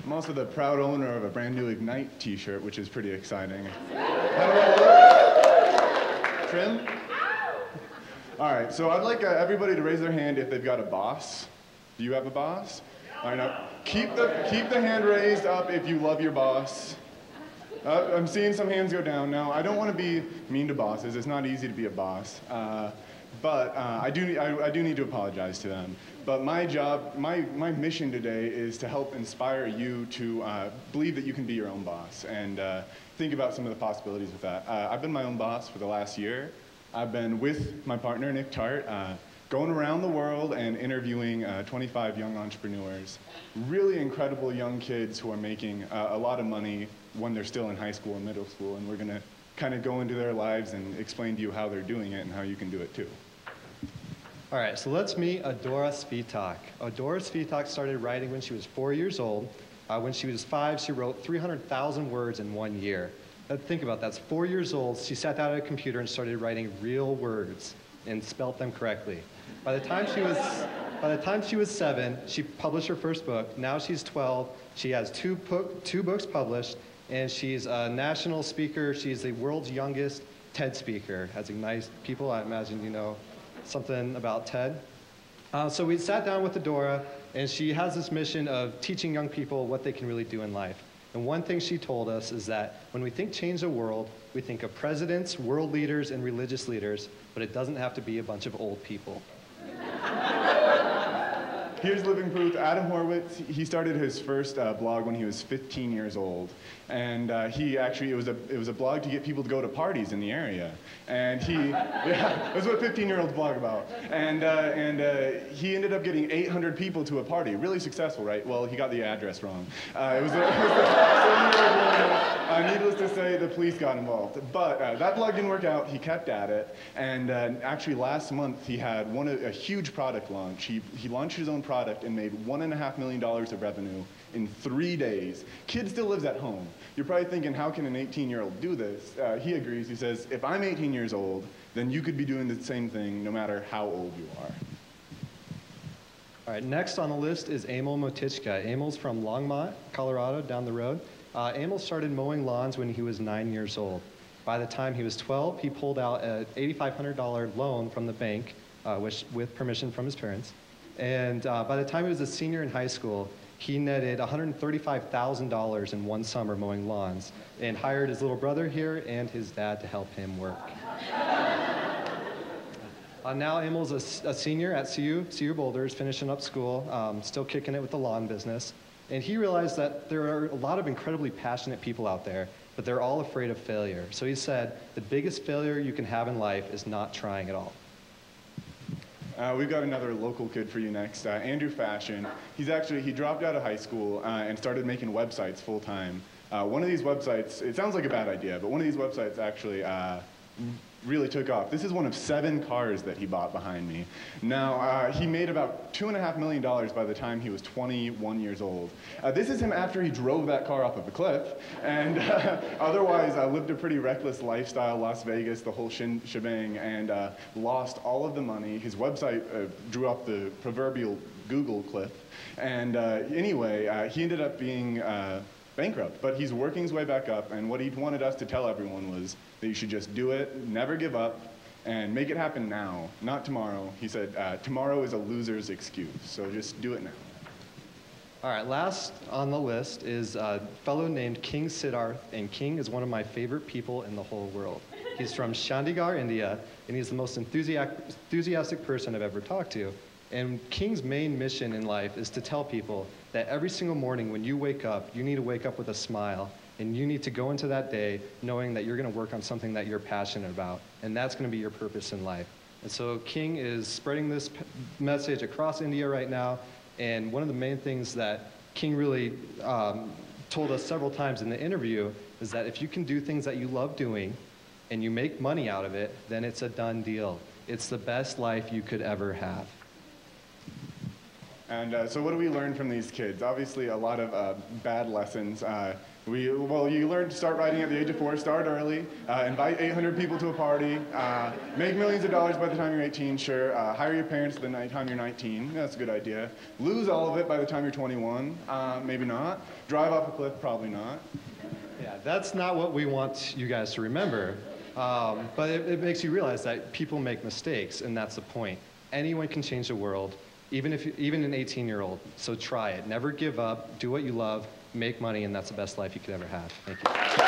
I'm also the proud owner of a brand new Ignite t-shirt, which is pretty exciting. How do I look? Trim? All right, so I'd like everybody to raise their hand if they've got a boss. Do you have a boss? All right, now keep the hand raised up if you love your boss. I'm seeing some hands go down. Now, I don't want to be mean to bosses. It's not easy to be a boss. But I do need to apologize to them. But my job, my mission today is to help inspire you to believe that you can be your own boss and think about some of the possibilities with that. I've been my own boss for the last year. I've been with my partner, Nick Tart, going around the world and interviewing 25 young entrepreneurs, really incredible young kids who are making a lot of money when they're still in high school and middle school, and we're going to kind of go into their lives and explain to you how they're doing it and how you can do it too. All right, so let's meet Adora Svitak. Adora Svitak started writing when she was 4 years old. When she was 5, she wrote 300,000 words in 1 year. Think about that. That's 4 years old. She sat down at a computer and started writing real words and spelt them correctly. By the time she was 7, she published her first book. Now she's 12. She has two books published, and she's a national speaker. She's the world's youngest TED speaker. Has Ignite people. I imagine you know something about TED. So we sat down with Adora, and she has this mission of teaching young people what they can really do in life. And one thing she told us is that when we think change the world, we think of presidents, world leaders, and religious leaders, but it doesn't have to be a bunch of old people. Here's living proof. Adam Horowitz, he started his first blog when he was 15 years old. And it was a blog to get people to go to parties in the area. And yeah, that's what 15-year-olds blog about. And he ended up getting 800 people to a party. Really successful, right? Well, he got the address wrong. Needless to say, the police got involved. But that blog didn't work out. He kept at it. And actually, last month, he had a huge product launch. He launched his own product and made $1.5 million of revenue in 3 days. Kid still lives at home. You're probably thinking, how can an 18-year-old do this? He agrees. He says, if I'm 18 years old, then you could be doing the same thing no matter how old you are. All right, next on the list is Emil Motichka. Emil's from Longmont, Colorado, down the road. Emil started mowing lawns when he was 9 years old. By the time he was 12, he pulled out an $8,500 loan from the bank, with permission from his parents. And by the time he was a senior in high school, he netted $135,000 in one summer mowing lawns and hired his little brother here and his dad to help him work. Now Emil's a senior at CU Boulder, finishing up school, still kicking it with the lawn business. And he realized that there are a lot of incredibly passionate people out there, but they're all afraid of failure. So he said, the biggest failure you can have in life is not trying at all. We've got another local kid for you next, Andrew Fashion. He dropped out of high school and started making websites full time. One of these websites, it sounds like a bad idea, but one of these websites actually really took off. This is one of 7 cars that he bought behind me. Now, he made about $2.5 million by the time he was 21 years old. This is him after he drove that car off of a cliff, and otherwise lived a pretty reckless lifestyle, Las Vegas, the whole shebang, and lost all of the money. His website drew off the proverbial Google cliff, and anyway, he ended up being bankrupt, but he's working his way back up, and what he wanted us to tell everyone was that you should just do it, never give up, and make it happen now, not tomorrow. He said, tomorrow is a loser's excuse, so just do it now. All right, last on the list is a fellow named King Siddharth, and King is one of my favorite people in the whole world. He's from Chandigarh, India, and he's the most enthusiastic person I've ever talked to. And King's main mission in life is to tell people that every single morning when you wake up, you need to wake up with a smile, and you need to go into that day knowing that you're going to work on something that you're passionate about, and that's going to be your purpose in life. And so King is spreading this message across India right now, and one of the main things that King really told us several times in the interview is that if you can do things that you love doing and you make money out of it, then it's a done deal. It's the best life you could ever have. And so what do we learn from these kids? Obviously, a lot of bad lessons. Well, you learn to start writing at the age of 4, start early, invite 800 people to a party, make millions of dollars by the time you're 18, sure, hire your parents by the time you're 19, that's a good idea. Lose all of it by the time you're 21, maybe not. Drive off a cliff, probably not. Yeah, that's not what we want you guys to remember. But it makes you realize that people make mistakes, and that's the point. Anyone can change the world, even an 18-year-old. So try it. Never give up. Do what you love. Make money, and that's the best life you could ever have. Thank you.